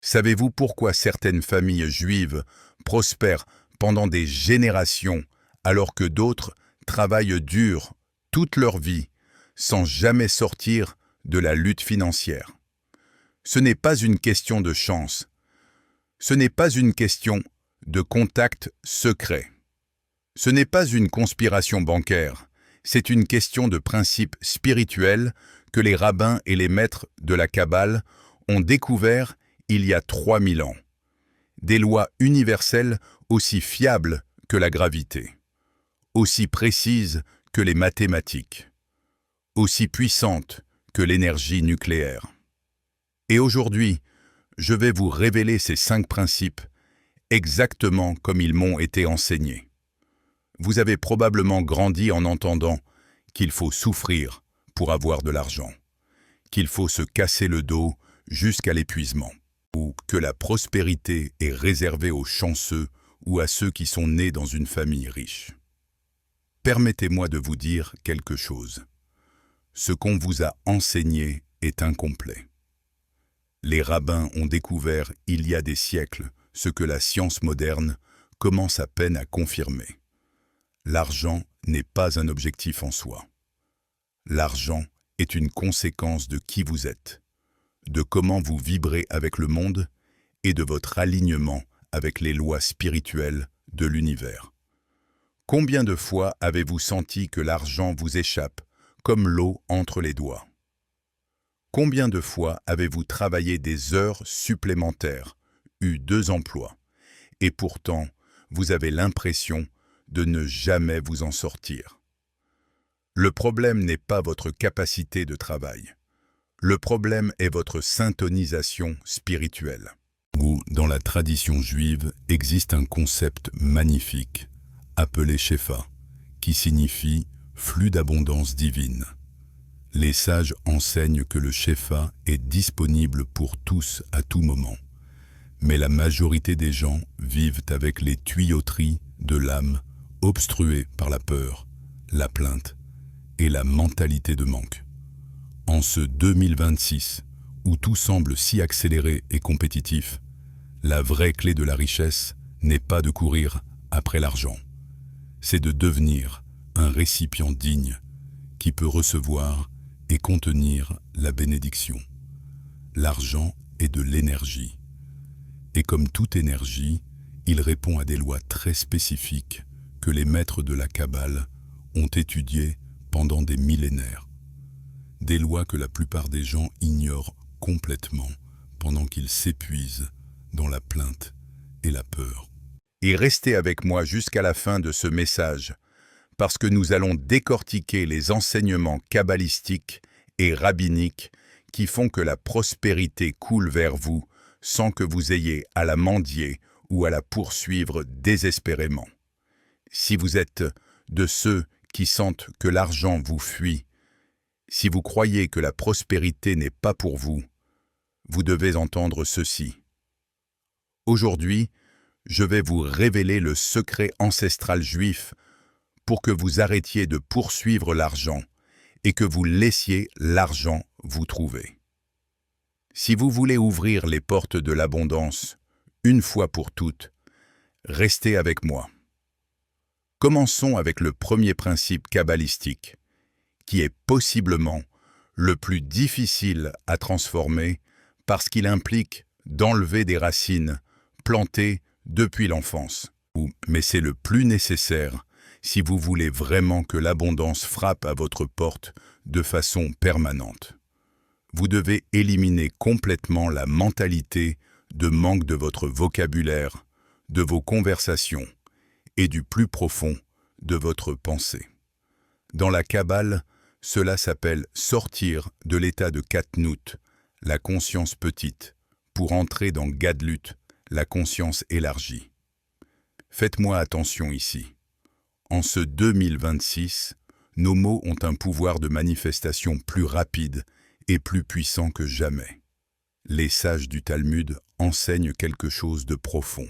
Savez-vous pourquoi certaines familles juives prospèrent pendant des générations alors que d'autres travaillent dur toute leur vie sans jamais sortir de la lutte financière? Ce n'est pas une question de chance. Ce n'est pas une question de contact secret. Ce n'est pas une conspiration bancaire. C'est une question de principe spirituel que les rabbins et les maîtres de la Kabbale ont découvert il y a 3000 ans. Des lois universelles aussi fiables que la gravité, aussi précises que les mathématiques, aussi puissantes que l'énergie nucléaire. Et aujourd'hui, je vais vous révéler ces 5 principes exactement comme ils m'ont été enseignés. Vous avez probablement grandi en entendant qu'il faut souffrir pour avoir de l'argent, qu'il faut se casser le dos jusqu'à l'épuisement, ou que la prospérité est réservée aux chanceux ou à ceux qui sont nés dans une famille riche. Permettez-moi de vous dire quelque chose. Ce qu'on vous a enseigné est incomplet. Les rabbins ont découvert il y a des siècles ce que la science moderne commence à peine à confirmer. L'argent n'est pas un objectif en soi. L'argent est une conséquence de qui vous êtes, de comment vous vibrez avec le monde et de votre alignement avec les lois spirituelles de l'univers. Combien de fois avez-vous senti que l'argent vous échappe comme l'eau entre les doigts? Combien de fois avez-vous travaillé des heures supplémentaires, eu 2 emplois, et pourtant vous avez l'impression de ne jamais vous en sortir? Le problème n'est pas votre capacité de travail. Le problème est votre syntonisation spirituelle. Où, dans la tradition juive, existe un concept magnifique, appelé Shefa, qui signifie flux d'abondance divine. Les sages enseignent que le Shefa est disponible pour tous à tout moment. Mais la majorité des gens vivent avec les tuyauteries de l'âme obstruées par la peur, la plainte et la mentalité de manque. En ce 2026, où tout semble si accéléré et compétitif, la vraie clé de la richesse n'est pas de courir après l'argent. C'est de devenir un récipient digne qui peut recevoir et contenir la bénédiction. L'argent est de l'énergie. Et comme toute énergie, il répond à des lois très spécifiques que les maîtres de la Kabbale ont étudiées pendant des millénaires. Des lois que la plupart des gens ignorent complètement pendant qu'ils s'épuisent dans la plainte et la peur. Et restez avec moi jusqu'à la fin de ce message, parce que nous allons décortiquer les enseignements kabbalistiques et rabbiniques qui font que la prospérité coule vers vous sans que vous ayez à la mendier ou à la poursuivre désespérément. Si vous êtes de ceux qui sentent que l'argent vous fuit, si vous croyez que la prospérité n'est pas pour vous, vous devez entendre ceci. Aujourd'hui, je vais vous révéler le secret ancestral juif pour que vous arrêtiez de poursuivre l'argent et que vous laissiez l'argent vous trouver. Si vous voulez ouvrir les portes de l'abondance, une fois pour toutes, restez avec moi. Commençons avec le premier principe kabbalistique, qui est possiblement le plus difficile à transformer parce qu'il implique d'enlever des racines plantées depuis l'enfance. Mais c'est le plus nécessaire si vous voulez vraiment que l'abondance frappe à votre porte de façon permanente. Vous devez éliminer complètement la mentalité de manque de votre vocabulaire, de vos conversations et du plus profond de votre pensée. Dans la Kabbale, cela s'appelle sortir de l'état de Katnout, la conscience petite, pour entrer dans Gadlut, la conscience élargie. Faites-moi attention ici. En ce 2026, nos mots ont un pouvoir de manifestation plus rapide et plus puissant que jamais. Les sages du Talmud enseignent quelque chose de profond.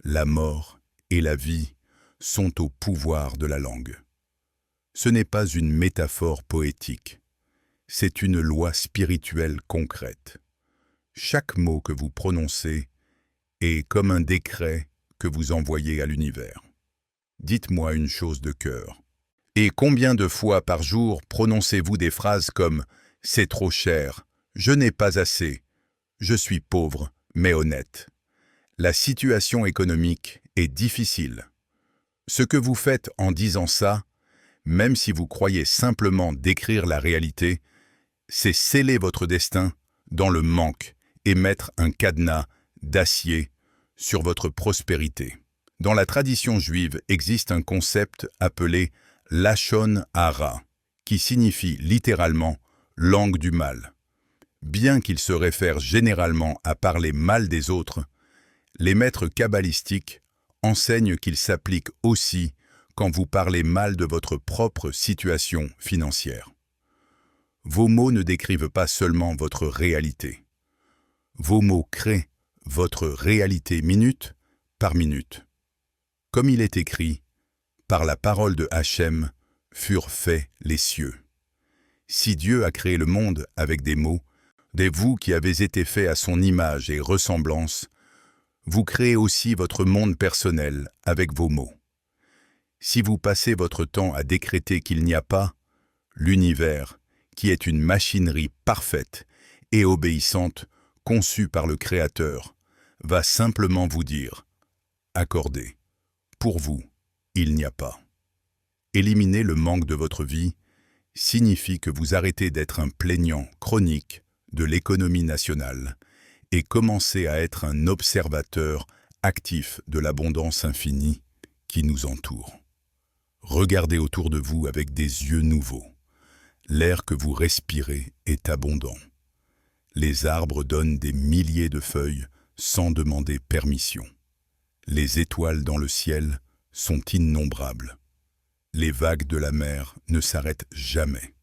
La mort et la vie sont au pouvoir de la langue. Ce n'est pas une métaphore poétique, c'est une loi spirituelle concrète. Chaque mot que vous prononcez est comme un décret que vous envoyez à l'univers. Dites-moi une chose de cœur. Et combien de fois par jour prononcez-vous des phrases comme « c'est trop cher »,« je n'ai pas assez »,« je suis pauvre mais honnête ». La situation économique est difficile. Ce que vous faites en disant ça, même si vous croyez simplement décrire la réalité, c'est sceller votre destin dans le manque et mettre un cadenas d'acier sur votre prospérité. Dans la tradition juive existe un concept appelé Lachon Hara, qui signifie littéralement « langue du mal ». Bien qu'il se réfère généralement à parler mal des autres, les maîtres kabbalistiques enseignent qu'il s'applique aussi quand vous parlez mal de votre propre situation financière. Vos mots ne décrivent pas seulement votre réalité. Vos mots créent votre réalité minute par minute. Comme il est écrit, par la parole de Hachem furent faits les cieux. Si Dieu a créé le monde avec des mots, vous qui avez été faits à son image et ressemblance, vous créez aussi votre monde personnel avec vos mots. Si vous passez votre temps à décréter qu'il n'y a pas, l'univers, qui est une machinerie parfaite et obéissante, conçue par le Créateur, va simplement vous dire « accordé ». Pour vous, il n'y a pas. Éliminer le manque de votre vie signifie que vous arrêtez d'être un plaignant chronique de l'économie nationale et commencez à être un observateur actif de l'abondance infinie qui nous entoure. Regardez autour de vous avec des yeux nouveaux. L'air que vous respirez est abondant. Les arbres donnent des milliers de feuilles sans demander permission. Les étoiles dans le ciel sont innombrables. Les vagues de la mer ne s'arrêtent jamais.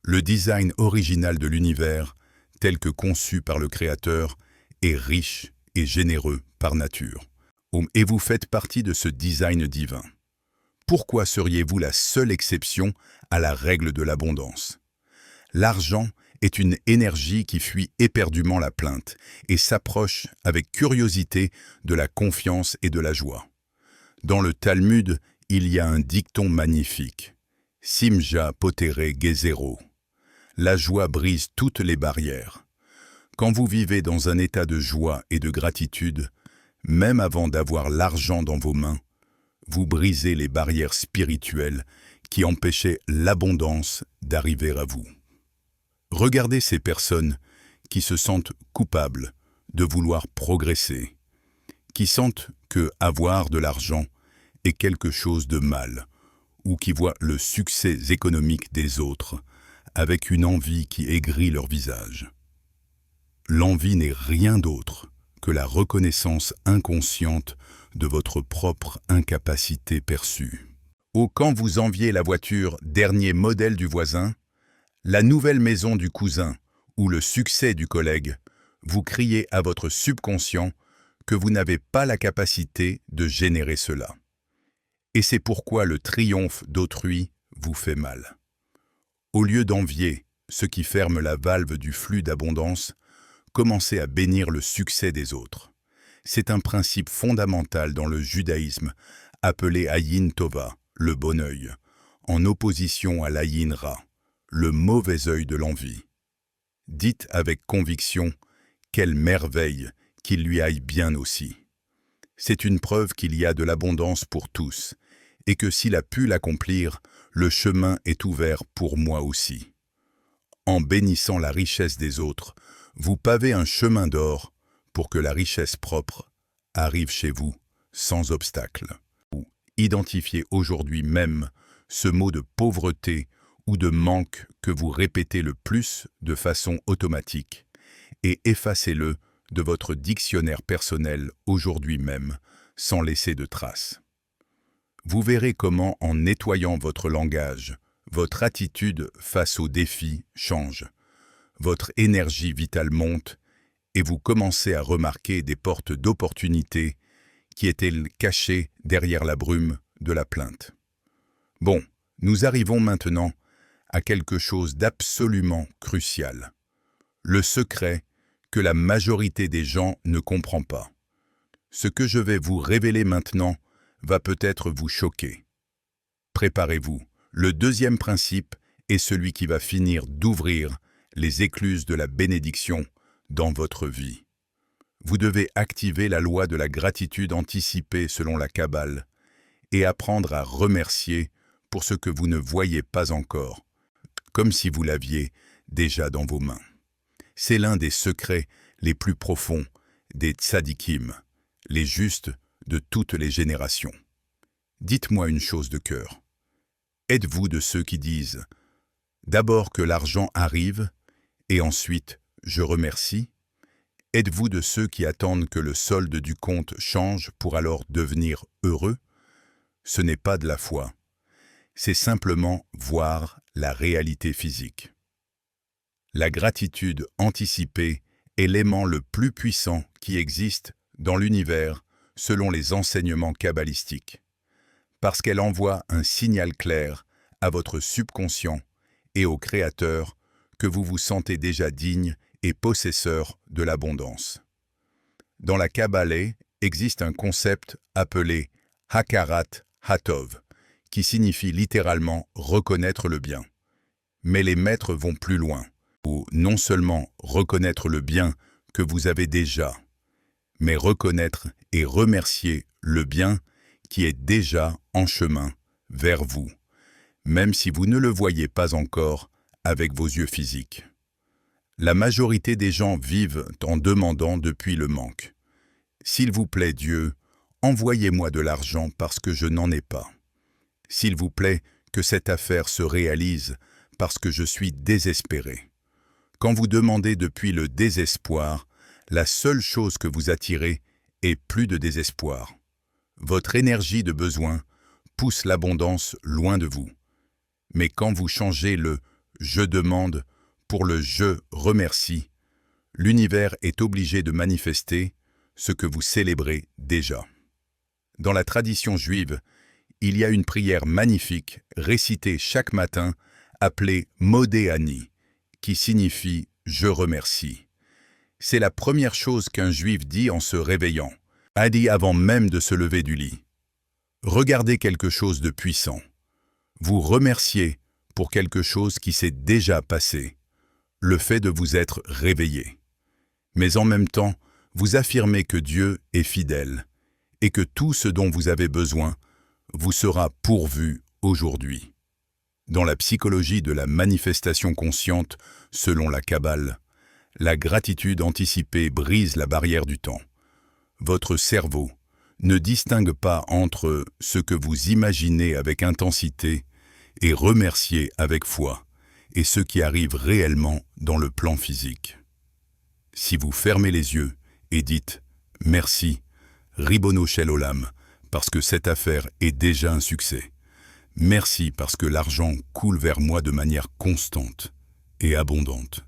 Le design original de l'univers, tel que conçu par le Créateur, est riche et généreux par nature. Et vous faites partie de ce design divin. Pourquoi seriez-vous la seule exception à la règle de l'abondance? L'argent est une énergie qui fuit éperdument la plainte et s'approche avec curiosité de la confiance et de la joie. Dans le Talmud, il y a un dicton magnifique. Simja potere gezero. La joie brise toutes les barrières. Quand vous vivez dans un état de joie et de gratitude, même avant d'avoir l'argent dans vos mains, vous brisez les barrières spirituelles qui empêchaient l'abondance d'arriver à vous. Regardez ces personnes qui se sentent coupables de vouloir progresser, qui sentent que avoir de l'argent est quelque chose de mal, ou qui voient le succès économique des autres avec une envie qui aigrit leur visage. L'envie n'est rien d'autre que la reconnaissance inconsciente de votre propre incapacité perçue. Ou quand vous enviez la voiture dernier modèle du voisin, la nouvelle maison du cousin ou le succès du collègue, vous criez à votre subconscient que vous n'avez pas la capacité de générer cela. Et c'est pourquoi le triomphe d'autrui vous fait mal. Au lieu d'envier ce qui ferme la valve du flux d'abondance, commencez à bénir le succès des autres. C'est un principe fondamental dans le judaïsme, appelé Ayin Tova, le bon œil, en opposition à l'Ayin Ra, le mauvais œil de l'envie. Dites avec conviction, quelle merveille qu'il lui aille bien aussi. C'est une preuve qu'il y a de l'abondance pour tous, et que s'il a pu l'accomplir, le chemin est ouvert pour moi aussi. En bénissant la richesse des autres, vous pavez un chemin d'or pour que la richesse propre arrive chez vous sans obstacle. Identifiez aujourd'hui même ce mot de pauvreté ou de manque que vous répétez le plus de façon automatique et effacez-le de votre dictionnaire personnel aujourd'hui même sans laisser de traces. Vous verrez comment, en nettoyant votre langage, votre attitude face aux défis change. Votre énergie vitale monte et vous commencez à remarquer des portes d'opportunité qui étaient cachées derrière la brume de la plainte. Bon, nous arrivons maintenant à quelque chose d'absolument crucial. Le secret que la majorité des gens ne comprend pas. Ce que je vais vous révéler maintenant va peut-être vous choquer. Préparez-vous. Le deuxième principe est celui qui va finir d'ouvrir les écluses de la bénédiction dans votre vie. Vous devez activer la loi de la gratitude anticipée selon la Kabbale et apprendre à remercier pour ce que vous ne voyez pas encore, comme si vous l'aviez déjà dans vos mains. C'est l'un des secrets les plus profonds des tzadikim, les justes de toutes les générations. Dites-moi une chose de cœur. Êtes-vous de ceux qui disent « D'abord que l'argent arrive, et ensuite je remercie » Êtes-vous de ceux qui attendent que le solde du compte change pour alors devenir heureux? Ce n'est pas de la foi. C'est simplement voir la réalité physique. La gratitude anticipée est l'aimant le plus puissant qui existe dans l'univers selon les enseignements kabbalistiques, parce qu'elle envoie un signal clair à votre subconscient et au Créateur que vous vous sentez déjà digne et possesseur de l'abondance. Dans la Kabbale existe un concept appelé Hakarat Hatov, qui signifie littéralement reconnaître le bien. Mais les maîtres vont plus loin, ou non seulement reconnaître le bien que vous avez déjà, mais reconnaître et remercier le bien qui est déjà en chemin vers vous, même si vous ne le voyez pas encore avec vos yeux physiques. La majorité des gens vivent en demandant depuis le manque. S'il vous plaît Dieu, envoyez-moi de l'argent parce que je n'en ai pas. S'il vous plaît, que cette affaire se réalise parce que je suis désespéré. Quand vous demandez depuis le désespoir, la seule chose que vous attirez est plus de désespoir. Votre énergie de besoin pousse l'abondance loin de vous. Mais quand vous changez le « je demande » pour le « je remercie », l'univers est obligé de manifester ce que vous célébrez déjà. Dans la tradition juive, il y a une prière magnifique récitée chaque matin appelée « Modé Ani », qui signifie « je remercie ». C'est la première chose qu'un juif dit en se réveillant, dit avant même de se lever du lit. Regardez quelque chose de puissant. Vous remerciez pour quelque chose qui s'est déjà passé, le fait de vous être réveillé. Mais en même temps, vous affirmez que Dieu est fidèle et que tout ce dont vous avez besoin vous sera pourvu aujourd'hui. Dans la psychologie de la manifestation consciente, selon la Kabbale, la gratitude anticipée brise la barrière du temps. Votre cerveau ne distingue pas entre ce que vous imaginez avec intensité et remercier avec foi, et ce qui arrive réellement dans le plan physique. Si vous fermez les yeux et dites « Merci, Ribono Shel Olam », parce que cette affaire est déjà un succès. Merci parce que l'argent coule vers moi de manière constante et abondante,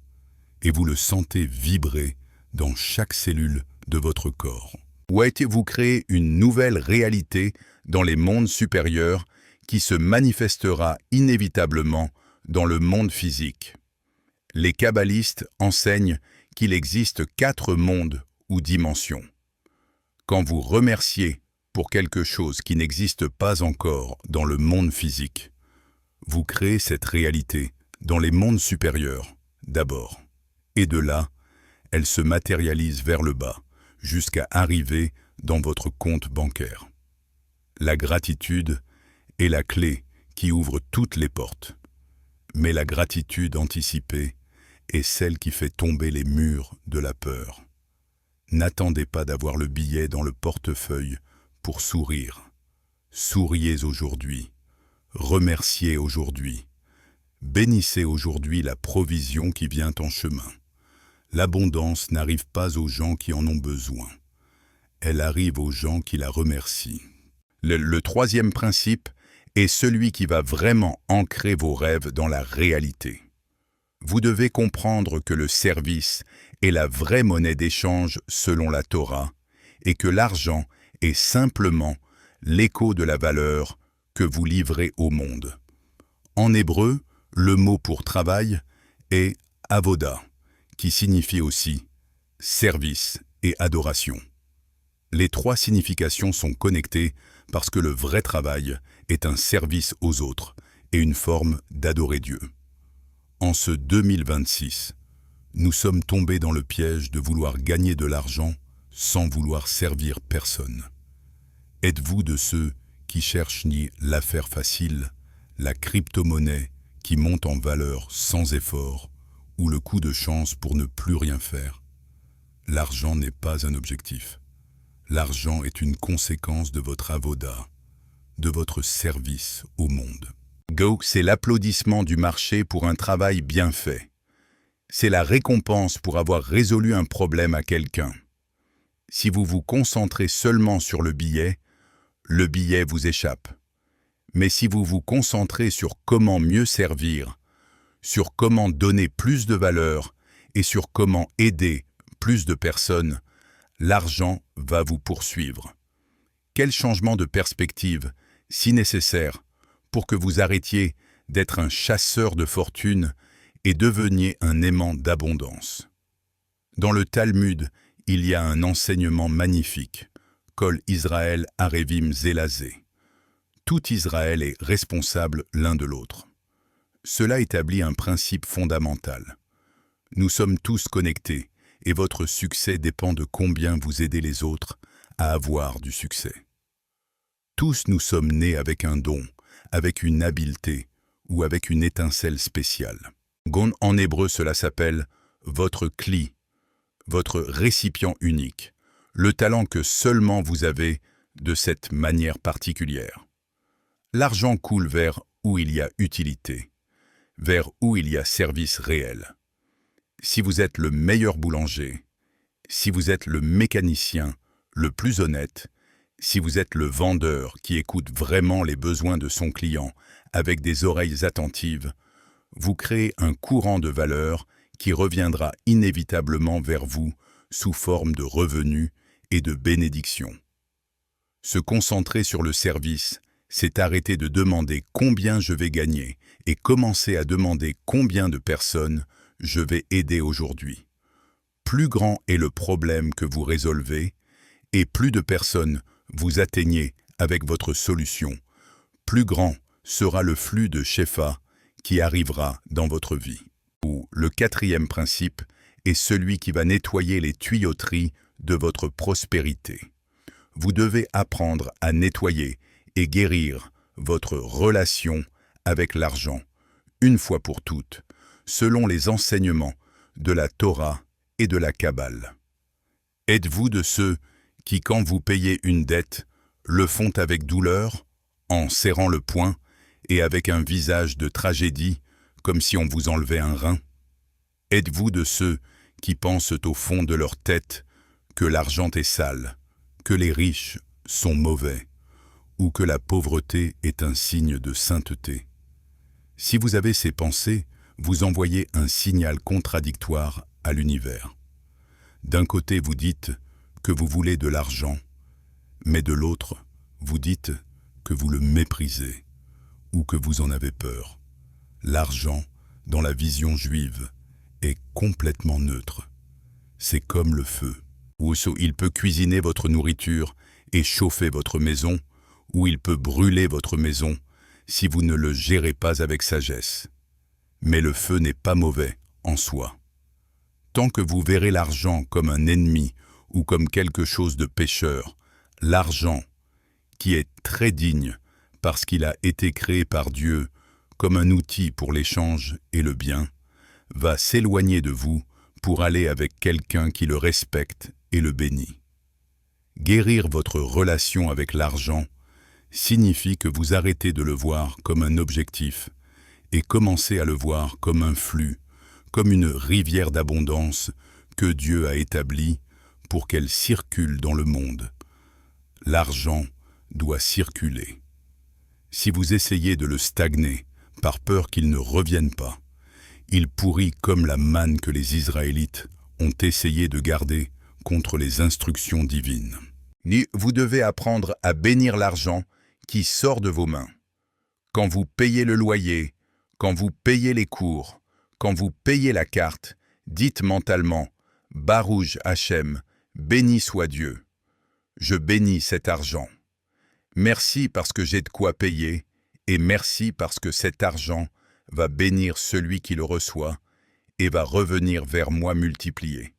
et vous le sentez vibrer dans chaque cellule de votre corps. Ou avez-vous créé une nouvelle réalité dans les mondes supérieurs qui se manifestera inévitablement dans le monde physique? Les kabbalistes enseignent qu'il existe 4 mondes ou dimensions. Quand vous remerciez pour quelque chose qui n'existe pas encore dans le monde physique, vous créez cette réalité dans les mondes supérieurs, d'abord. Et de là, elle se matérialise vers le bas, jusqu'à arriver dans votre compte bancaire. La gratitude est la clé qui ouvre toutes les portes. Mais la gratitude anticipée est celle qui fait tomber les murs de la peur. N'attendez pas d'avoir le billet dans le portefeuille pour sourire. Souriez aujourd'hui. Remerciez aujourd'hui. Bénissez aujourd'hui la provision qui vient en chemin. L'abondance n'arrive pas aux gens qui en ont besoin. Elle arrive aux gens qui la remercient. Le troisième principe est celui qui va vraiment ancrer vos rêves dans la réalité. Vous devez comprendre que le service est la vraie monnaie d'échange selon la Torah et que l'argent est simplement l'écho de la valeur que vous livrez au monde. En hébreu, le mot pour travail est avoda, qui signifie aussi service et adoration. Les trois significations sont connectées parce que le vrai travail est un service aux autres et une forme d'adorer Dieu. En ce 2026, nous sommes tombés dans le piège de vouloir gagner de l'argent sans vouloir servir personne. Êtes-vous de ceux qui cherchent ni l'affaire facile, la crypto-monnaie qui monte en valeur sans effort, ou le coup de chance pour ne plus rien faire? L'argent n'est pas un objectif. L'argent est une conséquence de votre avoda, de votre service au monde. Go, c'est l'applaudissement du marché pour un travail bien fait. C'est la récompense pour avoir résolu un problème à quelqu'un. Si vous vous concentrez seulement sur le billet vous échappe. Mais si vous vous concentrez sur comment mieux servir, sur comment donner plus de valeur et sur comment aider plus de personnes, l'argent va vous poursuivre. Quel changement de perspective, si nécessaire, pour que vous arrêtiez d'être un chasseur de fortune et deveniez un aimant d'abondance. Dans le Talmud, il y a un enseignement magnifique, Kol Israël Arevim Zelazé. Tout Israël est responsable l'un de l'autre. Cela établit un principe fondamental. Nous sommes tous connectés et votre succès dépend de combien vous aidez les autres à avoir du succès. Tous nous sommes nés avec un don, avec une habileté ou avec une étincelle spéciale. En hébreu, cela s'appelle votre kli, votre récipient unique, le talent que seulement vous avez de cette manière particulière. L'argent coule vers où il y a utilité, vers où il y a service réel. Si vous êtes le meilleur boulanger, si vous êtes le mécanicien le plus honnête, si vous êtes le vendeur qui écoute vraiment les besoins de son client avec des oreilles attentives, vous créez un courant de valeur qui reviendra inévitablement vers vous sous forme de revenus et de bénédictions. Se concentrer sur le service, c'est arrêter de demander combien je vais gagner et commencer à demander combien de personnes je vais aider aujourd'hui. Plus grand est le problème que vous résolvez et plus de personnes vous atteignez avec votre solution, plus grand sera le flux de Shefa qui arrivera dans votre vie. Ou le quatrième principe est celui qui va nettoyer les tuyauteries de votre prospérité. Vous devez apprendre à nettoyer et guérir votre relation avec l'argent, une fois pour toutes, selon les enseignements de la Torah et de la Kabbale. Êtes-vous de ceux qui, quand vous payez une dette, le font avec douleur, en serrant le poing et avec un visage de tragédie, comme si on vous enlevait un rein? Êtes-vous de ceux qui pensent au fond de leur tête que l'argent est sale, que les riches sont mauvais, ou que la pauvreté est un signe de sainteté? Si vous avez ces pensées, vous envoyez un signal contradictoire à l'univers. D'un côté, vous dites que vous voulez de l'argent, mais de l'autre, vous dites que vous le méprisez ou que vous en avez peur. L'argent, dans la vision juive, est complètement neutre. C'est comme le feu. Ou il peut cuisiner votre nourriture et chauffer votre maison, ou il peut brûler votre maison si vous ne le gérez pas avec sagesse. Mais le feu n'est pas mauvais en soi. Tant que vous verrez l'argent comme un ennemi ou comme quelque chose de pécheur, l'argent, qui est très digne parce qu'il a été créé par Dieu comme un outil pour l'échange et le bien, va s'éloigner de vous pour aller avec quelqu'un qui le respecte et le bénit. Guérir votre relation avec l'argent signifie que vous arrêtez de le voir comme un objectif et commencez à le voir comme un flux, comme une rivière d'abondance que Dieu a établie pour qu'elle circule dans le monde. L'argent doit circuler. Si vous essayez de le stagner par peur qu'il ne revienne pas, il pourrit comme la manne que les Israélites ont essayé de garder contre les instructions divines. Vous devez apprendre à bénir l'argent qui sort de vos mains. Quand vous payez le loyer, quand vous payez les cours, quand vous payez la carte, dites mentalement Baruch Hachem, béni soit Dieu. Je bénis cet argent. Merci parce que j'ai de quoi payer, et merci parce que cet argent va bénir celui qui le reçoit et va revenir vers moi multiplié.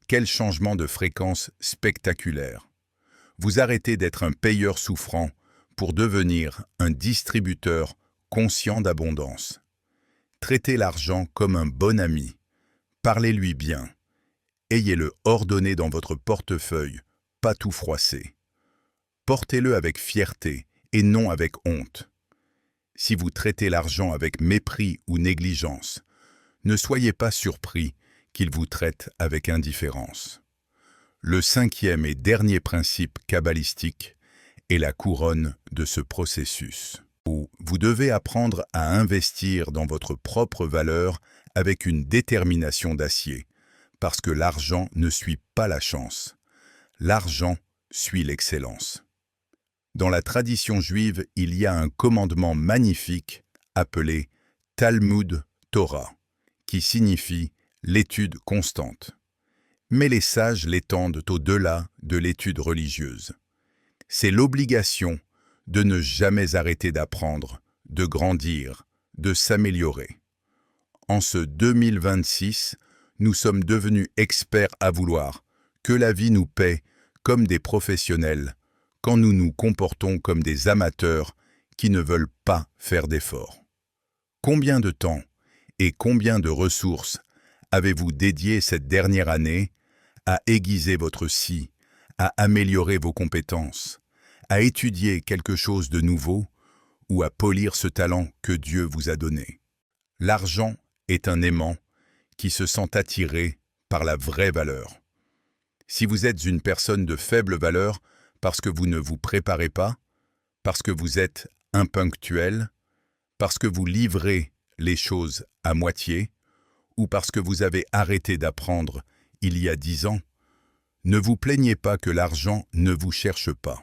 Quel changement de fréquence spectaculaire! Vous arrêtez d'être un payeur souffrant pour devenir un distributeur conscient d'abondance. Traitez l'argent comme un bon ami. Parlez-lui bien. Ayez-le ordonné dans votre portefeuille, pas tout froissé. Portez-le avec fierté et non avec honte. Si vous traitez l'argent avec mépris ou négligence, ne soyez pas surpris qu'il vous traite avec indifférence. Le cinquième et dernier principe kabbalistique est la couronne de ce processus. Vous devez apprendre à investir dans votre propre valeur avec une détermination d'acier, parce que l'argent ne suit pas la chance. L'argent suit l'excellence. Dans la tradition juive, il y a un commandement magnifique appelé Talmud Torah, qui signifie l'étude constante. Mais les sages l'étendent au-delà de l'étude religieuse. C'est l'obligation de ne jamais arrêter d'apprendre, de grandir, de s'améliorer. En ce 2026, nous sommes devenus experts à vouloir que la vie nous paie comme des professionnels quand nous nous comportons comme des amateurs qui ne veulent pas faire d'efforts. Combien de temps et combien de ressources avez-vous dédié cette dernière année à aiguiser votre scie, à améliorer vos compétences, à étudier quelque chose de nouveau ou à polir ce talent que Dieu vous a donné? L'argent est un aimant qui se sent attiré par la vraie valeur. Si vous êtes une personne de faible valeur parce que vous ne vous préparez pas, parce que vous êtes imponctuel, parce que vous livrez les choses à moitié, ou parce que vous avez arrêté d'apprendre il y a 10 ans, ne vous plaignez pas que l'argent ne vous cherche pas.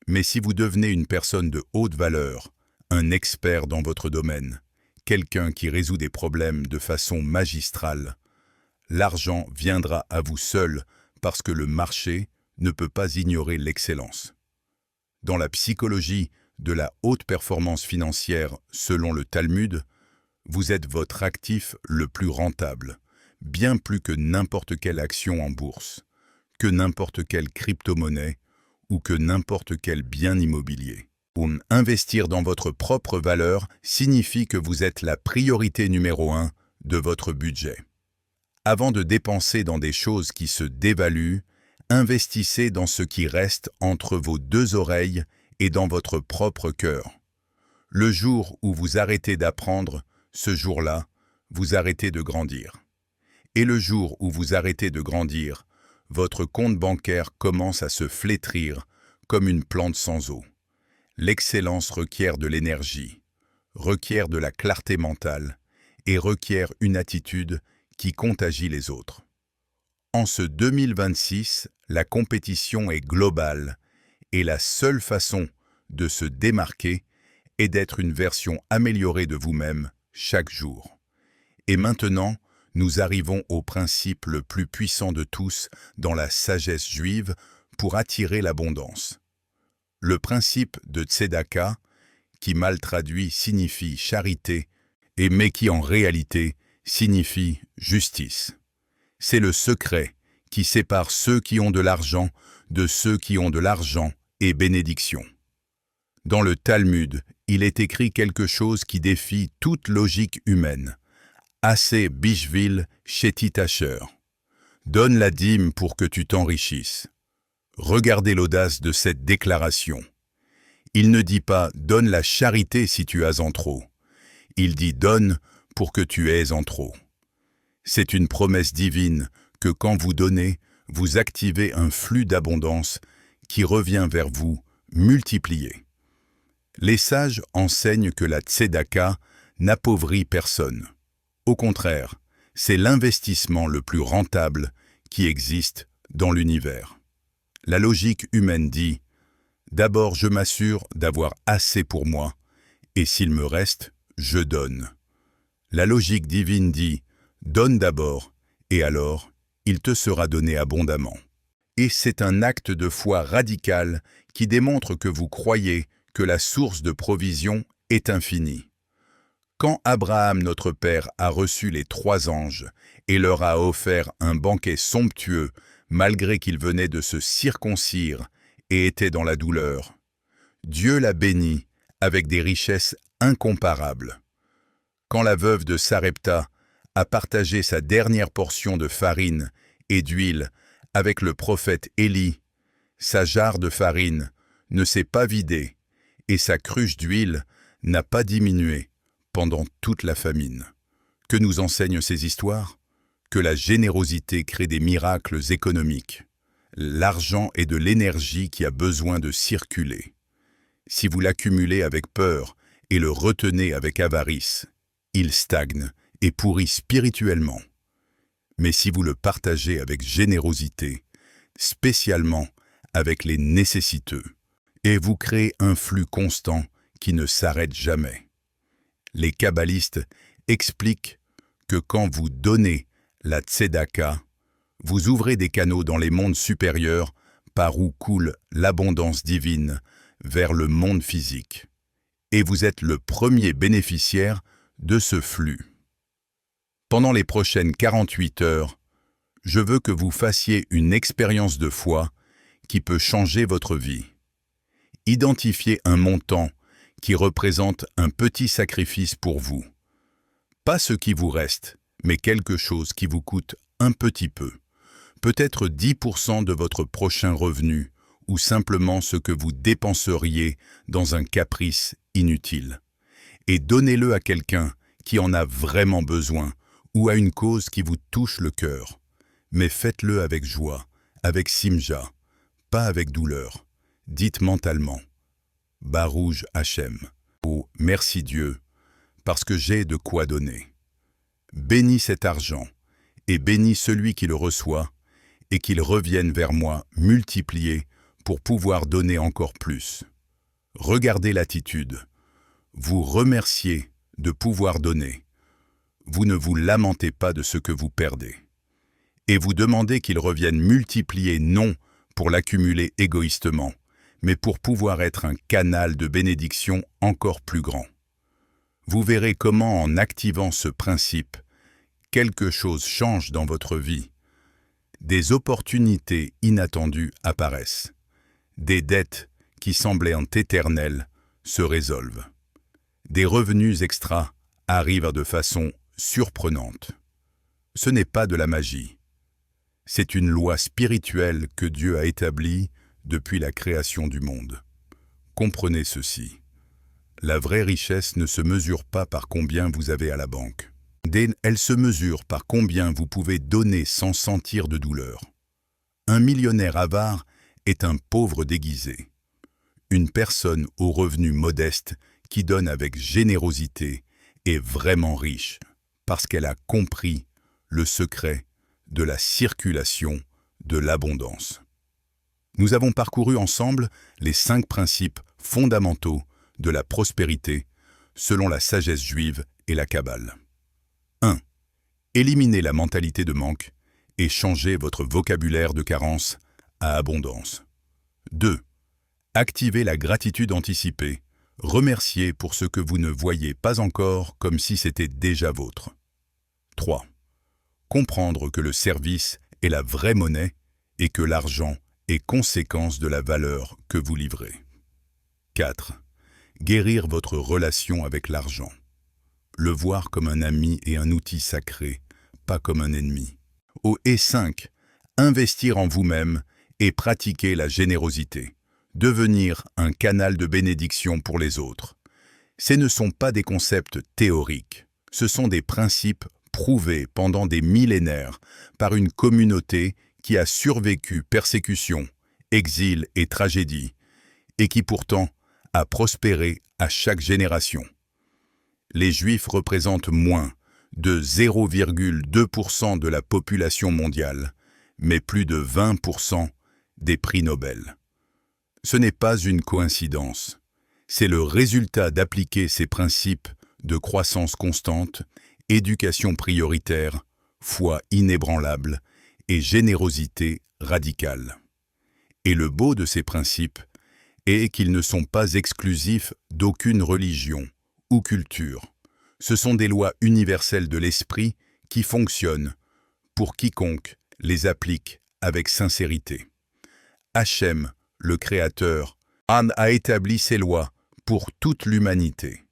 Mais si vous devenez une personne de haute valeur, un expert dans votre domaine, quelqu'un qui résout des problèmes de façon magistrale, l'argent viendra à vous seul parce que le marché ne peut pas ignorer l'excellence. Dans la psychologie de la haute performance financière selon le Talmud, vous êtes votre actif le plus rentable, bien plus que n'importe quelle action en bourse, que n'importe quelle crypto-monnaie ou que n'importe quel bien immobilier. Investir dans votre propre valeur signifie que vous êtes la priorité numéro 1 de votre budget. Avant de dépenser dans des choses qui se dévaluent, investissez dans ce qui reste entre vos deux oreilles et dans votre propre cœur. Le jour où vous arrêtez d'apprendre, ce jour-là, vous arrêtez de grandir. Et le jour où vous arrêtez de grandir, votre compte bancaire commence à se flétrir comme une plante sans eau. L'excellence requiert de l'énergie, requiert de la clarté mentale et requiert une attitude qui contagie les autres. En ce 2026, la compétition est globale et la seule façon de se démarquer est d'être une version améliorée de vous-même chaque jour. Et maintenant, nous arrivons au principe le plus puissant de tous dans la sagesse juive pour attirer l'abondance. Le principe de tzedaka, qui mal traduit signifie charité, mais qui en réalité signifie justice. C'est le secret qui sépare ceux qui ont de l'argent de ceux qui ont de l'argent et bénédiction. Dans le Talmud, il est écrit quelque chose qui défie toute logique humaine. Assez bishvil shetitacher. Donne la dîme pour que tu t'enrichisses. Regardez l'audace de cette déclaration. Il ne dit pas « donne la charité si tu as en trop ». Il dit « donne pour que tu aies en trop ». C'est une promesse divine que quand vous donnez, vous activez un flux d'abondance qui revient vers vous multiplié. Les sages enseignent que la tzedaka n'appauvrit personne. Au contraire, c'est l'investissement le plus rentable qui existe dans l'univers. La logique humaine dit « D'abord je m'assure d'avoir assez pour moi, et s'il me reste, je donne ». La logique divine dit « Donne d'abord, et alors il te sera donné abondamment. Et c'est un acte de foi radical qui démontre que vous croyez que la source de provision est infinie. Quand Abraham, notre père, a reçu les 3 anges et leur a offert un banquet somptueux, malgré qu'il venait de se circoncire et était dans la douleur, Dieu l'a béni avec des richesses incomparables. Quand la veuve de Sarepta a partagé sa dernière portion de farine et d'huile avec le prophète Élie, sa jarre de farine ne s'est pas vidée et sa cruche d'huile n'a pas diminué pendant toute la famine. Que nous enseignent ces histoires? Que la générosité crée des miracles économiques. L'argent est de l'énergie qui a besoin de circuler. Si vous l'accumulez avec peur et le retenez avec avarice, il stagne et pourrit spirituellement. Mais si vous le partagez avec générosité, spécialement avec les nécessiteux, et vous créez un flux constant qui ne s'arrête jamais. Les kabbalistes expliquent que quand vous donnez la tzedaka, vous ouvrez des canaux dans les mondes supérieurs par où coule l'abondance divine vers le monde physique. Et vous êtes le premier bénéficiaire de ce flux. Pendant les prochaines 48 heures, je veux que vous fassiez une expérience de foi qui peut changer votre vie. Identifiez un montant qui représente un petit sacrifice pour vous. Pas ce qui vous reste, mais quelque chose qui vous coûte un petit peu. Peut-être 10% de votre prochain revenu ou simplement ce que vous dépenseriez dans un caprice inutile. Et donnez-le à quelqu'un qui en a vraiment besoin ou à une cause qui vous touche le cœur. Mais faites-le avec joie, avec simja, pas avec douleur. Dites mentalement « Barouj Hachem » ou « Merci Dieu » parce que j'ai de quoi donner. Bénis cet argent et bénis celui qui le reçoit et qu'il revienne vers moi multiplié pour pouvoir donner encore plus. Regardez l'attitude. Vous remerciez de pouvoir donner. Vous ne vous lamentez pas de ce que vous perdez. Et vous demandez qu'il revienne multiplié non pour l'accumuler égoïstement, mais pour pouvoir être un canal de bénédiction encore plus grand. Vous verrez comment en activant ce principe, quelque chose change dans votre vie. Des opportunités inattendues apparaissent. Des dettes qui semblaient éternelles se résolvent. Des revenus extras arrivent de façon surprenante. Ce n'est pas de la magie. C'est une loi spirituelle que Dieu a établie depuis la création du monde. Comprenez ceci. La vraie richesse ne se mesure pas par combien vous avez à la banque. Elle se mesure par combien vous pouvez donner sans sentir de douleur. Un millionnaire avare est un pauvre déguisé. Une personne aux revenus modestes qui donne avec générosité est vraiment riche parce qu'elle a compris le secret de la circulation de l'abondance. Nous avons parcouru ensemble les 5 principes fondamentaux de la prospérité selon la sagesse juive et la Kabbale. 1. Éliminez la mentalité de manque et changez votre vocabulaire de carence à abondance. 2. Activez la gratitude anticipée. Remerciez pour ce que vous ne voyez pas encore comme si c'était déjà vôtre. 3. Comprendre que le service est la vraie monnaie et que l'argent est conséquence de la valeur que vous livrez. 4. Guérir votre relation avec l'argent. Le voir comme un ami et un outil sacré, pas comme un ennemi. Et 5. Investir en vous-même et pratiquer la générosité. Devenir un canal de bénédiction pour les autres. Ces ne sont pas des concepts théoriques, ce sont des principes prouvés pendant des millénaires par une communauté qui a survécu persécutions, exil et tragédies, et qui pourtant a prospéré à chaque génération. Les Juifs représentent moins de 0,2% de la population mondiale, mais plus de 20% des prix Nobel. Ce n'est pas une coïncidence, c'est le résultat d'appliquer ces principes de croissance constante, éducation prioritaire, foi inébranlable et générosité radicale. Et le beau de ces principes est qu'ils ne sont pas exclusifs d'aucune religion ou culture. Ce sont des lois universelles de l'esprit qui fonctionnent pour quiconque les applique avec sincérité. Hachem, le Créateur, a établi ces lois pour toute l'humanité.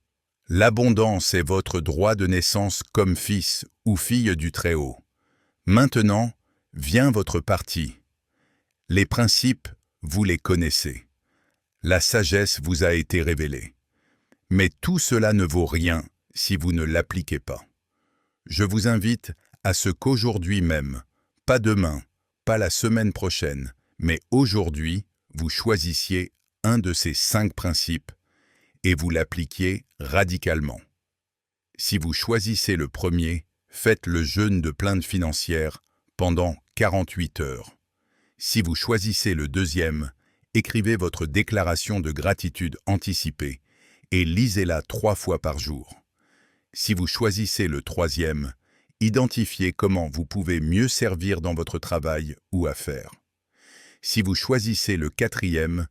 L'abondance est votre droit de naissance comme fils ou fille du Très-Haut. Maintenant, vient votre partie. Les principes, vous les connaissez. La sagesse vous a été révélée. Mais tout cela ne vaut rien si vous ne l'appliquez pas. Je vous invite à ce qu'aujourd'hui même, pas demain, pas la semaine prochaine, mais aujourd'hui, vous choisissiez un de ces 5 principes et vous l'appliquiez radicalement. Si vous choisissez le premier, faites le jeûne de plainte financière pendant 48 heures. Si vous choisissez le deuxième, écrivez votre déclaration de gratitude anticipée et lisez-la 3 fois par jour. Si vous choisissez le troisième, identifiez comment vous pouvez mieux servir dans votre travail ou affaires. Si vous choisissez le quatrième,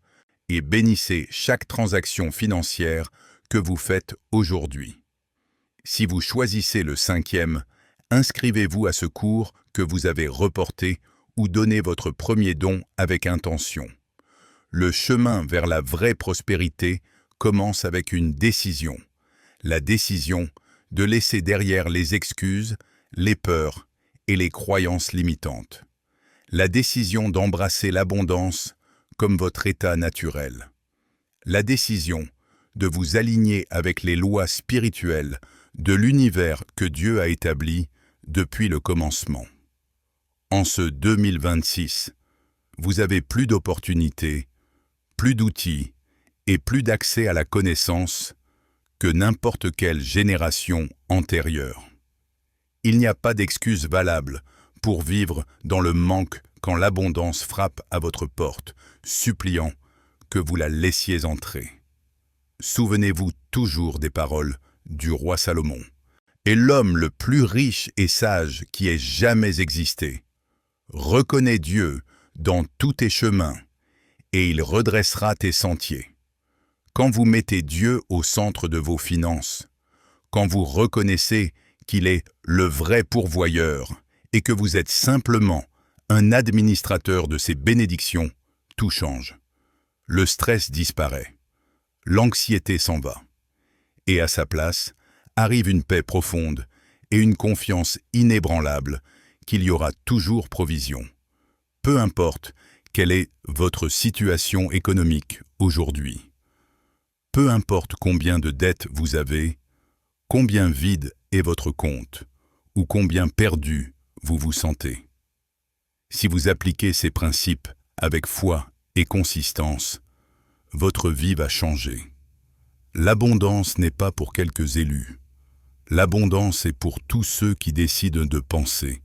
et bénissez chaque transaction financière que vous faites aujourd'hui. Si vous choisissez le cinquième, inscrivez-vous à ce cours que vous avez reporté ou donnez votre premier don avec intention. Le chemin vers la vraie prospérité commence avec une décision. La décision de laisser derrière les excuses, les peurs et les croyances limitantes. La décision d'embrasser l'abondance comme votre état naturel. La décision de vous aligner avec les lois spirituelles de l'univers que Dieu a établi depuis le commencement. En ce 2026, vous avez plus d'opportunités, plus d'outils et plus d'accès à la connaissance que n'importe quelle génération antérieure. Il n'y a pas d'excuse valable pour vivre dans le manque quand l'abondance frappe à votre porte, suppliant que vous la laissiez entrer. Souvenez-vous toujours des paroles du roi Salomon. Et l'homme le plus riche et sage qui ait jamais existé. Reconnais Dieu dans tous tes chemins, et il redressera tes sentiers. Quand vous mettez Dieu au centre de vos finances, quand vous reconnaissez qu'il est le vrai pourvoyeur et que vous êtes simplement un administrateur de ses bénédictions, tout change. Le stress disparaît. L'anxiété s'en va. Et à sa place, arrive une paix profonde et une confiance inébranlable qu'il y aura toujours provision. Peu importe quelle est votre situation économique aujourd'hui. Peu importe combien de dettes vous avez, combien vide est votre compte, ou combien perdu vous vous sentez. Si vous appliquez ces principes avec foi et consistance, votre vie va changer. L'abondance n'est pas pour quelques élus. L'abondance est pour tous ceux qui décident de penser,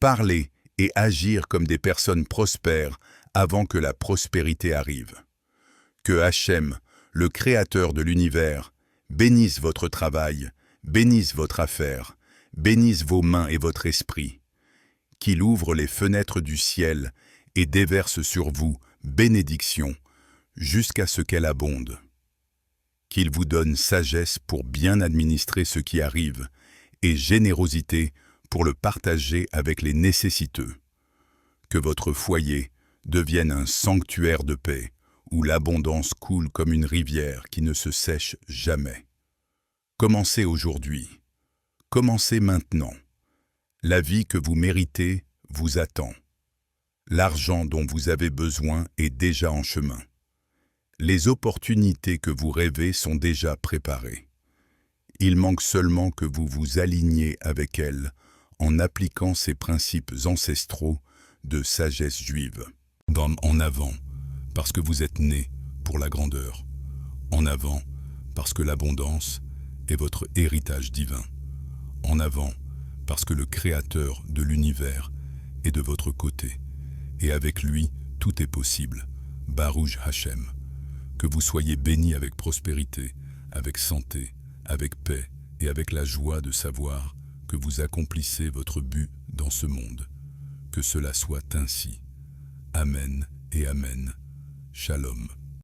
parler et agir comme des personnes prospères avant que la prospérité arrive. Que Hachem, le Créateur de l'univers, bénisse votre travail, bénisse votre affaire, bénisse vos mains et votre esprit. Qu'il ouvre les fenêtres du ciel et déverse sur vous bénédiction jusqu'à ce qu'elle abonde. Qu'il vous donne sagesse pour bien administrer ce qui arrive et générosité pour le partager avec les nécessiteux. Que votre foyer devienne un sanctuaire de paix où l'abondance coule comme une rivière qui ne se sèche jamais. Commencez aujourd'hui. Commencez maintenant. La vie que vous méritez vous attend. L'argent dont vous avez besoin est déjà en chemin. Les opportunités que vous rêvez sont déjà préparées. Il manque seulement que vous vous aligniez avec elles en appliquant ces principes ancestraux de sagesse juive. En avant, parce que vous êtes nés pour la grandeur. En avant, parce que l'abondance est votre héritage divin. En avant, parce que le Créateur de l'univers est de votre côté. Et avec lui, tout est possible. Baruch Hachem. Que vous soyez bénis avec prospérité, avec santé, avec paix et avec la joie de savoir que vous accomplissez votre but dans ce monde. Que cela soit ainsi. Amen et Amen. Shalom.